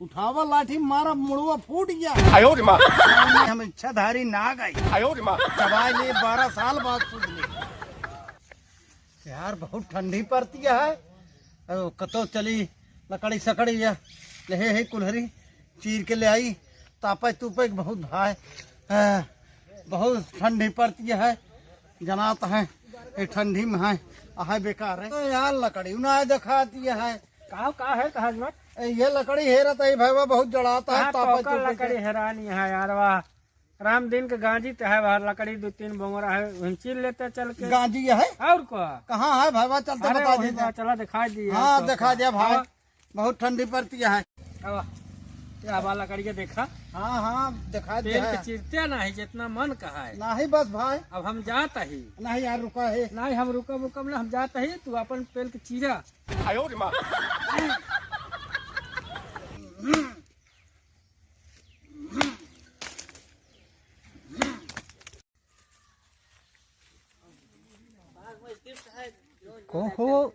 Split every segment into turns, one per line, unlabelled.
उठावा लाठी मारा मुड़वा फूट गया। हम इच्छाधारी नाग आई चबाई ले 12 साल बाद सुध ले। यार बहुत ठंडी पड़ती है। कतो चली लकड़ी सकड़ी या ले कुल्हरी चीर के ले आई तापे तुपे बहुत भाई बहुत ठंडी पड़ती है। जनाता है ये ठंडी में है आह बेकार है। तो यार लकड़ी ना दिखा दिया है
का है कहा
ये लकड़ी है रहता है भाई बहुत जड़ाता है।
तो लकड़ी हैरानी है यार वाह राम दिन के गांजी तो है बाहर लकड़ी 2-3 बोंगरा है चीर लेते चल के
गांजी है
और को
कहाँ है भाई चलते बता दीजिए।
चला दिखा दिए।
हाँ दिखा दिया भाई बहुत ठंडी पड़ती है।
लकड़ी देखा।
हाँ हाँ दिखा दिया।
चीरते ना है जितना मन कहा है
नहीं बस भाई
अब हम जाता ही
नहीं यार रुका है
नहीं हम रुका ना हम जाता ही तू अपन पेल के चीरा।
कहो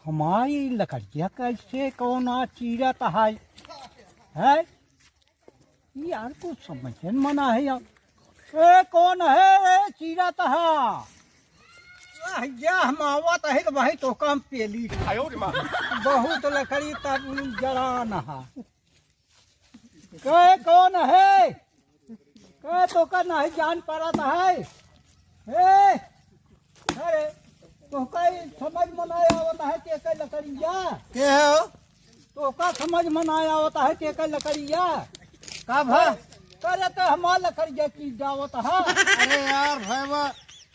हमारी लकड़िया कैसे कौन चीरत है यार कुछ समझ मना है यार। ए कौन है चीरत है हम आवत है तो भाई तो कम पेली बहुत लकड़ी तब जड़ा नहा के कौन है के तो का नहीं जान पड़त है। अरे तो कई समझ मनाया होता है के लकड़िया
के है
तो का समझ मनाया होता है के लकड़िया
का भाई
करे तो हमारा लकड़िया चीज जावत है।
अरे यार भैया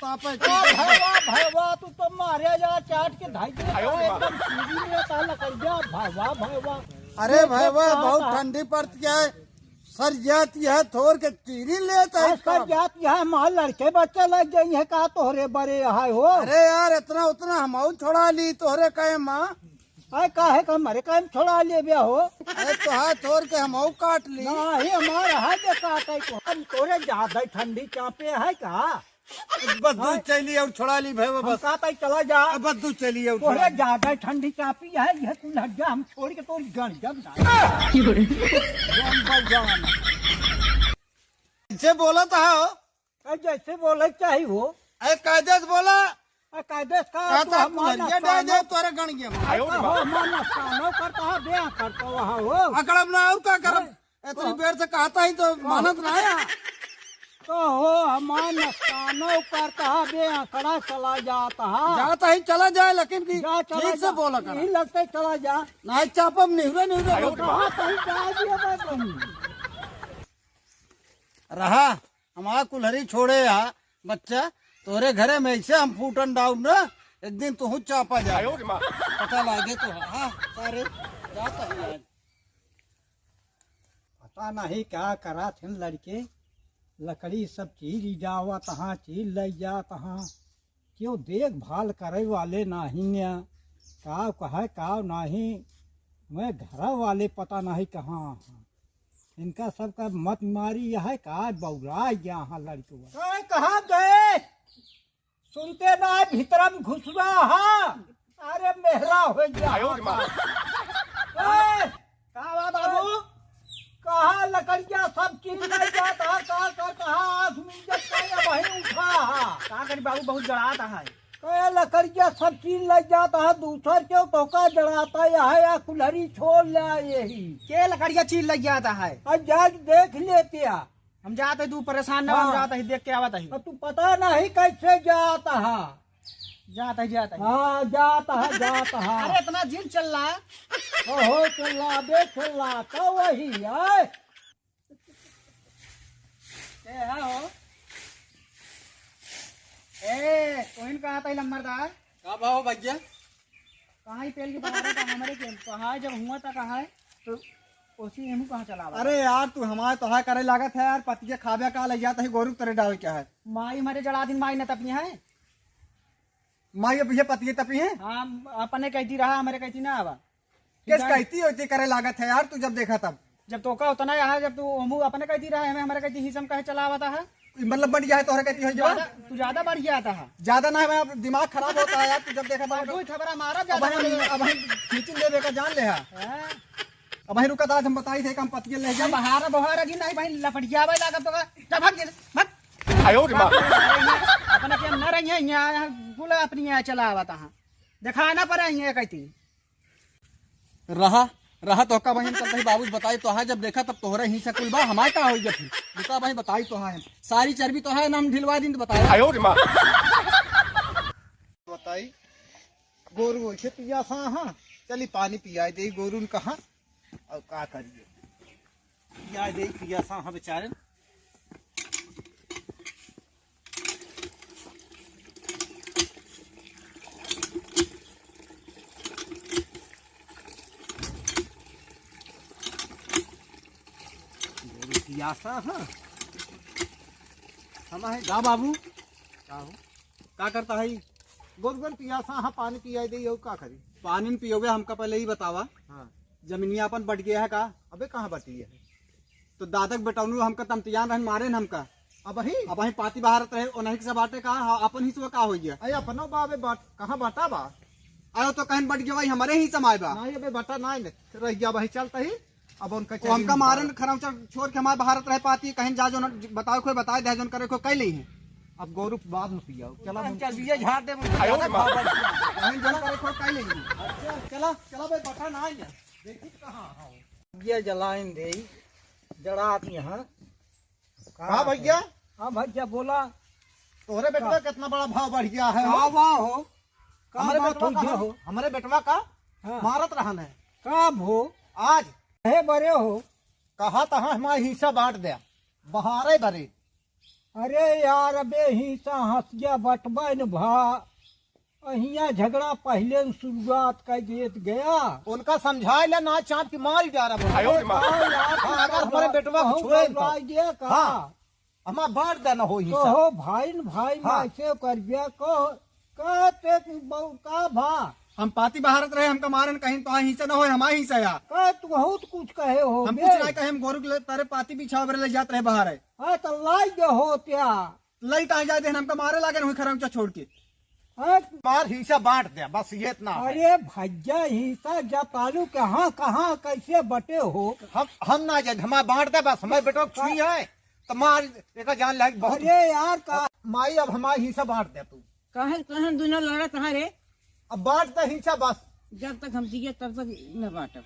पापा
भैया तू तो मारे जा चाट के ढाई एकदम सीधी में रहता लकड़िया भैया।
अरे भैया बहुत ठंडी पड़ती है सर जाती है थोड़ के चीरी लेता है
सर जाती है हमारे लड़के बच्चे लग गई है का तोहरे बड़े है हो।
अरे यार इतना उतना हम छोड़ा ली तोहरे कहे माँ
अरे काहे का हमारे का छोड़ा ले बिया हो।
अरे तो हाथ छोड़ के हम काट ली
नहीं हमारा है जो काटे को हम तोरे ज्यादा ठंडी चापे है का
बस दूध चली और छोड़ा ली भैया बस
काटे चला जा
बस दूध चली और
तोरे ज्यादा ठंडी चापी है यह तू लग जा हम छोड़ के तो गण जब
से बोला था
जैसे बोले चाहिए वो
अरे कायदे से बोला
कायदे का
तोरे गण गया
करता है ब्याह करता वहाँ हो
अकड़ब ना और क्या करब इतनी देर से कहता ही तो मानत ना आया
तो हो हमारा नुकसानो करता है बेआंकड़ा चला
जाता ही चला जाए लेकिन ठीक से बोला कर
नहीं लगता चला जा
नहीं चापम नहीं रहा हमारा कुल्हरी छोड़े या बच्चा तोरे घरे में ऐसे हम फूटन डाउन ना एक दिन तू चापा जाए पता लगे तो हाँ सारे जाता है
पता नहीं क्या करा थे लड़के लकड़ी सब चीज जावा तहाँ चीज ले जा तहाँ क्यों देखभाल करे वाले नहीं का कहे का नहीं मैं घर वाले पता नहीं कहाँ इनका सबका मत मारी है का बौरा यहाँ लड़के कहाँ गए सुनते ना भीतर में घुसवा है। अरे मेहरा हो गया का बाबू कहा लकड़िया सब चीज नहीं जाता कहा वही उठा का करी बाबू बहुत जड़ाता है कहे लकड़िया सब चीज लग जाता है दूसर क्यों तो का जड़ाता है या कुल्हरी छोड़ ले यही
के लकड़िया चीज लग जाता है
और जाके देख लेते
हम जाते तू परेशान ना हम जाता ही देख के आवता ही
तू पता नहीं कैसे जाता है
जाता है
हाँ जाता है
अरे इतना जिन चल रहा है
ओहो चल रहा तो वही है
हो ए कोइन कहा था लम्बरदार
का भाव भैया
कहाँ ही पेल की बना रहा था हमारे के कहा जब हुआ था कहा है तो उसी हम कहाँ चला।
अरे यार तू हमारे तोहा करे लागत है यार पतिया खाबे का ले जाता है गोरू तेरे डाल क्या है
माई हमारे जड़ा दिन माई न तपनी है
माई अब ये पतिया तपी है
हाँ अपने कहती रहा हमारे कहती ना आवा
किस कहती होती करे लागत है यार तू जब देखा तब
जब तो का उतना यहाँ जब तू हमू अपने कहती रहा हमें हमारे कहती हिसम कहे चला आवता है
मतलब बढ़ गया है तोहरा कहती है
तू ज्यादा बढ़ गया था
ज्यादा ना है दिमाग खराब होता है यार तू जब देखा
खबरा मारा
अब हम खींच ले का जान ले
अब भाई रुका था हम बताई थे हम पतिये ले जाए
बहार बहार की नहीं भाई लपटियावे लागत तो जा भाग भाग अपने के न रही है यहाँ बोला अपनी यहाँ चला आवा तहाँ दिखाना पड़ा यहाँ कहती
रहा तो का बहन कल बाबूज बताई तो है जब देखा तब तोहरे ही से कुल बा हमारे का होई फिर रुका भाई बताई तो है सारी चर्बी तो है नाम ढिलवा दिन तो बताया
बताई गोरू से पिया सा हाँ चली पानी पिया दे गोरू ने कहा और का करिए पिया दे पिया सा हाँ बेचारे पियासा हाँ हम है गा बाबू का करता है गोल पियासा हाँ पानी पिया दे का करी
पानी में पियोगे हमका पहले ही बतावा
हाँ
जमीनिया अपन बढ़ गया है का
अबे कहाँ बटी है
तो दादक बेटौनू हमका तमतियान रहन मारे न हमका
अब ही
अब वही पाती बाहर रहे ओनही से बाटे का अपन ही से का हो गया
अरे अपनो बाबे बाट कहाँ बाटा बा
आयो तो कहन बढ़ गया भाई हमारे ही समाये बा
नहीं अबे बाटा नहीं रह गया वही चलता ही अब उनका
तो हमका मारन खरौचा छोड़ के हमारे भारत रह पाती कहीं जा जो बताओ कोई बताए दे जोन करे को कई ली है
अब गोरू बाद में पिया चला
चल बिया झाड़ दे
कहीं जोन करे को कई ली
चला चला भाई बाटा नहीं है देखी कहाँ
ये जलाइन दे जड़ात यहाँ
हाँ भैया
हाँ भैया बोला
तोहरे बेटवा कितना बड़ा भाव बढ़ गया है
का वाह हो
हमारे
बात
बेटवा
हो
का
हो
हमारे बेटवा का
हाँ।
मारत रहन है
कब हो
आज
है बड़े हो
कहा तहा हमारा हिस्सा बांट दे बहारे बरे
अरे यार अबे हिस्सा हंसिया बटबन भा अहिया झगड़ा पहले शुरुआत कर देत गया
उनका समझाए ला ना चाप की मार जा रहा अगर हमारे बेटवा को छुए तो। हाँ हमारा बांट देना हो हिस्सा
कहो भाई न भाई
हाँ।
ऐसे कर दिया कहो कहते का भा
हम पाती बाहर रहे हमका मारन कहीं तो हिस्सा न हो हमारे हिस्सा या
कह तू बहुत कुछ कहे हो
हम
बे।
कुछ नहीं कहे हम गोरु के तारे पाती बिछा बरे ले जात रहे बाहर है
हाँ तो लाई दे हो त्या
लई ता जा दे हमका मारे लागे हुई खरौचा छोड़ के
हाँ,
मार हिस्सा बांट दे बस ये इतना है।
अरे भैया हिस्सा जपालू कहाँ कहाँ कैसे बटे हो
हम ना जाए हमारा बांट दे बस हमारे बेटवा को छुई है तो मार एक जान लायक बहुत
अरे यार का
माई अब हमारा हिस्सा बांट दे तू
कहे कहे दोनों लड़ा कहाँ रे
अब बांट दे हिस्सा बस
जब तक हम जिए तब तक न बांटब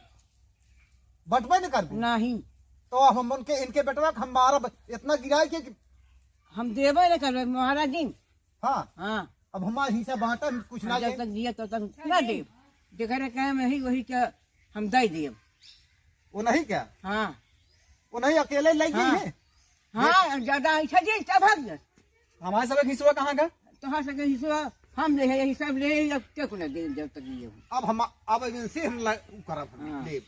बटवे न कर
नहीं
तो अब हम उनके इनके बेटवा को हम मारा इतना गिराए के
हम देवे न करबे महाराज जी
हाँ
हाँ
अब हमारा हिस्सा बांटा कुछ ना
जब तक जिए तब तक न देव जेकर कहे में ही वही के हम दे देव
वो नहीं क्या
हाँ
वो नहीं अकेले ले गई
हाँ।
है
हाँ ज्यादा ऐसा जी सब भाग गए
हमारे सब हिस्सा कहाँ का
तो हाँ सके हिस्सा हम ले यही सब ले जब तक न दे जब तक जिए
अब इनसे हम करब
हाँ।
देव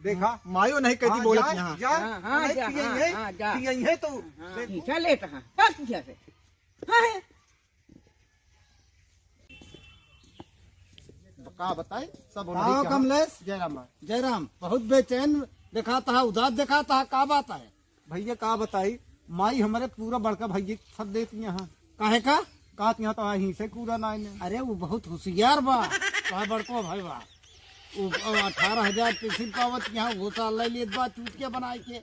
देखा
मायो नहीं कहती बोले
जा,
यहाँ
जा,
हाँ, हाँ,
नहीं
जा,
पियई
हाँ,
है,
हाँ, जा।
पियई है तो
हाँ हिस्सा ले कहाँ सब किया से हाँ
का बताए सब
हाँ, कमलेश।
जयराम
जयराम बहुत बेचैन दिखाता है उदास दिखाता है का बात है
भैया का बताई माई हमारे पूरा बड़का भैया सब देती यहाँ
काहे का
कहत यहाँ तो ही से कूड़ा ना
अरे वो बहुत होशियार बा कहा बड़को भाई बा वो 18,000 पेंशन पावत यहाँ वो साल ले लेत बा चूतिया बनाए के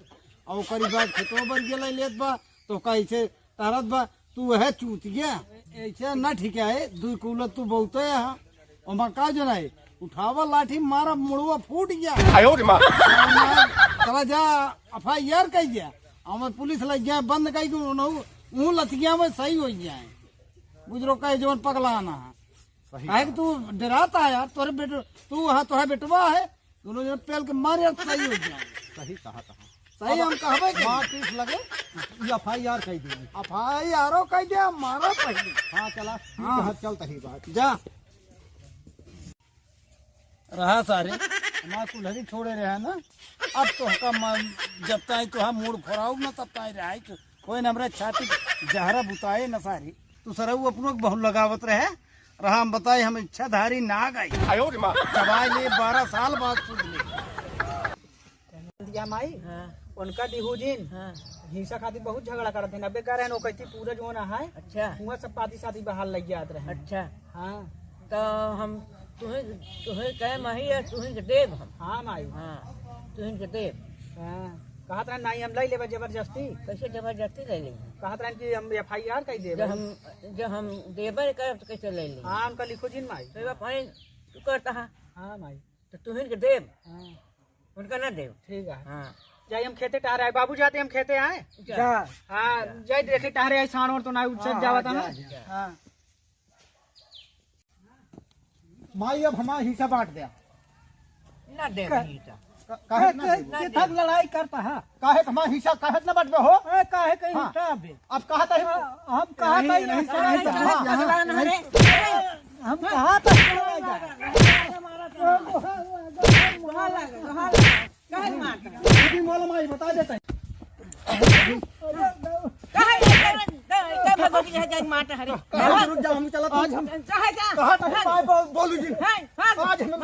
और करीब बाद खेतों बन के ले लेत बा तो कैसे तारत बा तू है चूतिया ऐसे न ठीक है दू कूलत तू बहुत है और मैं का जना है उठावा लाठी मारा मुड़वा फूट गया चला जा FIR कह गया और पुलिस लग गया बंद कही मुँह लत गया मैं सही हो गया है बुजरो कहे जो पगला आना है काहे कि तू डराता है यार तोरे बेट तू हाँ तोहरा बेटवा है दोनों जन पेल के मारे तो सही हो गया
सही कहा था
सही हम कहबे कि
मार पीस लगे ये FIR कह दी
FIR कह दिया मारा पहले
हाँ चला
हाँ।
चलता ही बात
जा रहा सारे हमारा कुल्हरी छोड़े रहे ना अब तो जब तक तो हम मूड फोड़ाऊ ना तब तक रहा तो कोई न हमरा छाती जहरा बुताए न सारी तो सरऊ अपनों बहुत लगावत रहे रहा हम बताए हम इच्छाधारी ना गई दवाई ले 12 साल बाद सुध ले
या माई
हाँ
उनका डिहूजिन
हाँ
हिंसा खातिर बहुत झगड़ा करते हैं अबे कह रहे हैं कहती पूरा जो ना है
अच्छा
हुआ सब पाती साथी बहाल लग जाते रहे
अच्छा
हाँ
तो हम तुम्हें तुम्हें कहे मही है तुम्हें के देव हम
हाँ माई
हाँ तू इनके दे।
कहत रहे नहीं हम ले लेबे जबरदस्ती।
कैसे जबरदस्ती ले लेंगे?
कहत रहे कि हम FIR कर देबे।
जब हम देबर कर तो कैसे ले लेंगे?
हाँ उनका लिखो जिन माई।
तो भाई तू करता है
हाँ माई।
तो तू इनके देव,
हाँ
उनका ना देव।
ठीक है।
हाँ
जाइए हम खेते टहरे आए, बाबू जाते हम खेते आए।
जा।
हाँ जाए देखे टहरे आए साण और तो ना उठ जावा था ना। हाँ
माई अब हमारा हिस्सा बांट दिया।
ना दे हिस्सा।
काहे ना देबो?
के तक लड़ाई करता है।
काहे हमारा हिस्सा काहे ना बांटबे हो?
काहे कहीं
हाँ।
हिस्सा बे।
अब कहा था
हम कहा था
नहीं,
नहीं,
नहीं,
हम कहा था
मोला माई बता देता है। रुक जाओ हम चला आज हम कहा था माई बोलू जी आज हम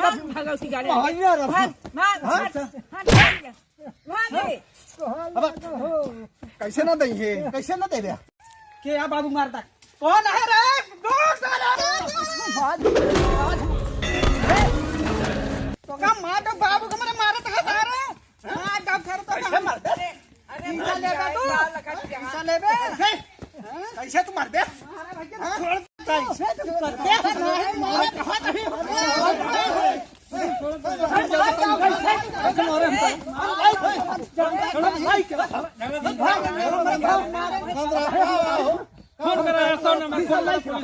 कैसे ना देंगे कैसे ना दे रहा
के या बाबू मारता कौन है रे दोस्त तो का मार तो बाबू को मेरे मारत है सारे हां डब कर तो कैसे मार दे हिस्सा लेबे तू हिस्सा लेबे
कैसे तू मार दे कैसे तू मार दे
फोन करा 100 नंबर फोन लाई पुलिस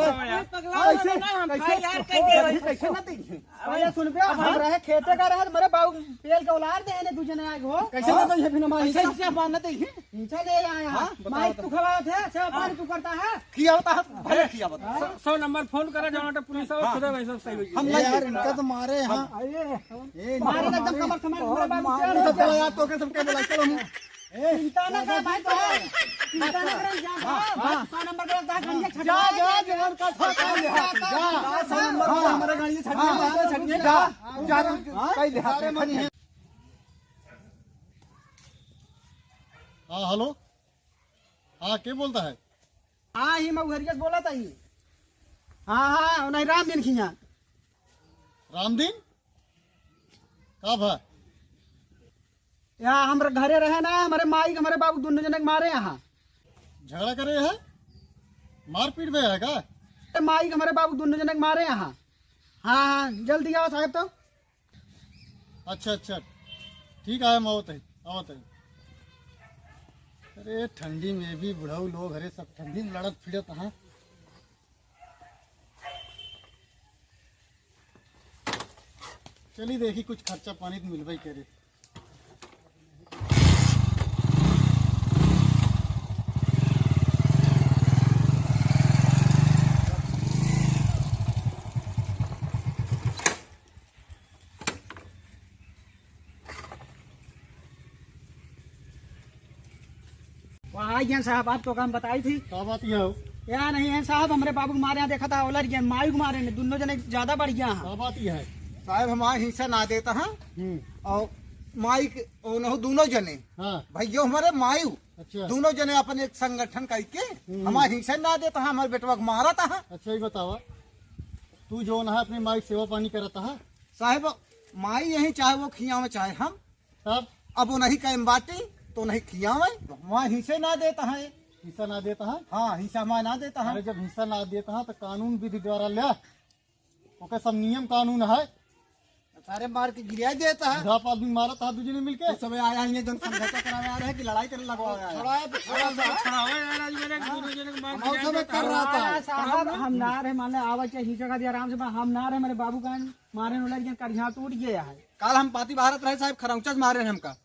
कैसे ना देंगे
अरे सुन बे हम रहे खेते का रहे मेरे बाबू पेल के उलार दे ने दूजे ने आग हो
कैसे ना देंगे फिर हमारा हिस्सा हिस्सा मारना देंगे
नीचे ले आया माई तू खवा थे सब पानी तू करता है
किया होता है भले किया बता
100 नंबर फोन करा जाना पुलिस और खुदा वैसा सही
हम यार इनका तो मारे हां
मारे एकदम कमर समार मेरे बाबू
सब चला यार तो के सब के बोला चलो हम
चिंता ना कर भाई तो चिंता ना कर जा 100 नंबर का 10 घंटे
जा जा जवान का छाता ले जा 100 नंबर हमारे गाड़ी छटके जा जा कई देहात मनी है।
हाँ हेलो। हाँ के बोलता है?
हां ही मैं घरिया बोला था ये हां नहीं राम दिन खिया
रामदीन कब है?
यहाँ हमारे घरे रहे ना हमारे माई हमारे बाबू दोनों जने के मारे यहाँ
झगड़ा करे है? मारपीट में है का?
माई हमारे बाबू दोनों जने के मारे यहाँ हाँ जल्दी आओ साहब तो
अच्छा अच्छा ठीक है हम आवत है आवत है। अरे ठंडी में भी बुढ़ाऊ लोग अरे सब ठंडी में लड़त फिरत हैं। चलिए देखी कुछ खर्चा पानी तो मिलवाई करे।
वहाँ आई हैं साहब आपको काम बताई थी
क्या बात ये हो?
या नहीं है साहब हमारे बाबू को मारे यहाँ देखा था ओलर गया माई को मारे ने दोनों जने ज्यादा बढ़ गया
क्या बात ये है?
साहब हमारा हिस्सा ना देता है और माई दोनों जने
हाँ
भैया हमारे मायू
अच्छा
दोनों जने अपन एक संगठन करके हमारा हिस्सा ना देता है हमारे बेटवा को मारा था।
अच्छा ही बतावा तू जो ना अपनी माई सेवा पानी करता है
साहब माई यही चाहे वो खियावे चाहे हम
तब
अब वो नहीं कहे बाटी तो नहीं खियावे हमारा हिस्से ना देता है।
हिस्सा ना देता है?
हाँ हिस्सा हमारा ना देता है।
अरे जब हिस्सा ना देता है तो कानून विधि द्वारा ले ओके सब नियम कानून है।
सारे मार के गिरा देता है।
बुढ़ाप आदमी मारा था दूसरे ने मिलके
तो सब आया है जो समझौता करावे आ रहे हैं कि लड़ाई करने लगवा कर रहा था।
साहब हम ना रहे मान लो आवाज चाहिए हिस्सा का दिया आराम से हम ना रहे मेरे बाबू का मारे उलर गया कड़िया टूट गया है
कल हम पाती भारत रहे साहब खरौचस मारे हैं हमका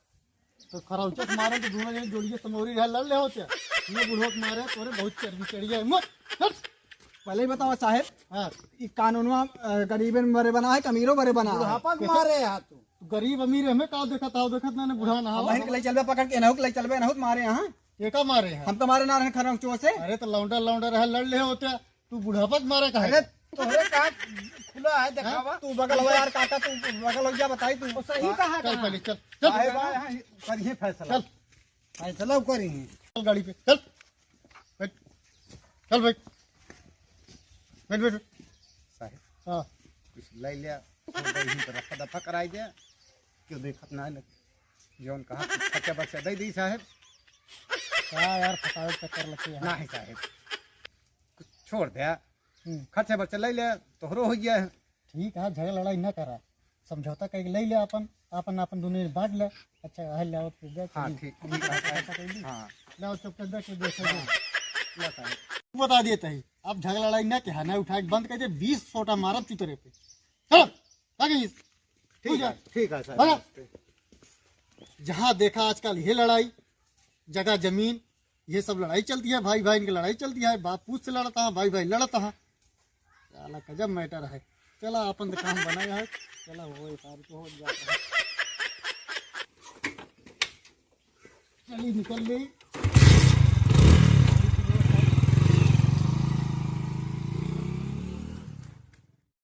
तो खरौचस मारे तो दोनों जने जोड़िए समोरी रह लड़ ले होते ये बुढ़ोक मारे तोरे बहुत चर्बी चढ़ गया
पहले ही बताओ साहब
हाँ
ये कानूनवा गरीबन बड़े बना है कमीरों बड़े बना है मारे यहाँ
तो गरीब अमीर हमें का देखा था देखत ना बुढ़ा नहा
बहन के लिए चलबे पकड़ के नहुक ले चलबे नहुक मारे यहाँ
एका मारे हैं।
हम तो मारे ना रहे खरौचो से।
अरे तो लौंडा लौंडा रह लड़ ले होते तू बुढ़ापत मारे का
अरे तोहरे का खुला है दिखावा तू बगल हो यार काका तू बगल हो जा बताई तू
सही कहा
चल पहले चल
साहब
चल
यहाँ करिए फैसला
चल
फैसला करिए
चल गाड़ी पे चल बैठ चल बैठ बैठ बैठ
साहब
हाँ
कुछ ले लिया तो दफा दफा कराई दे क्यों देखत ना है जोन कहा खर्चा बच्चा दे दी साहब।
क्या यार फटावे चक्कर लगे है।
नहीं साहब कुछ छोड़ दिया, खर्चा बच्चा ले लिया तोहरो हो गया है।
ठीक है, झगड़ा लड़ाई न करा, समझौता करके ले ले, अपन अपन अपन दोनों में बांट ले। अच्छा है ले फिर दे।
हाँ ठीक ठीक है साहब। हाँ
ले चुप कर के देख ले।
ला साहब।
तू बता दिए तही अब झगड़ा लड़ाई न के ना उठा के बंद कर दे, 20 सोटा मारब तू तेरे पे। चल आगे
ठीक है
भगा।
साहब।
जहाँ देखा आजकल ये लड़ाई, जगह जमीन, ये सब लड़ाई चलती है, भाई भाई की लड़ाई चलती है, बाप पूछ से लड़ता है, भाई भाई लड़ता है। चला गजब मैटर है। चला अपन दुकान बनाया है, चला वो सार को हो जाता है। चली निकल ली।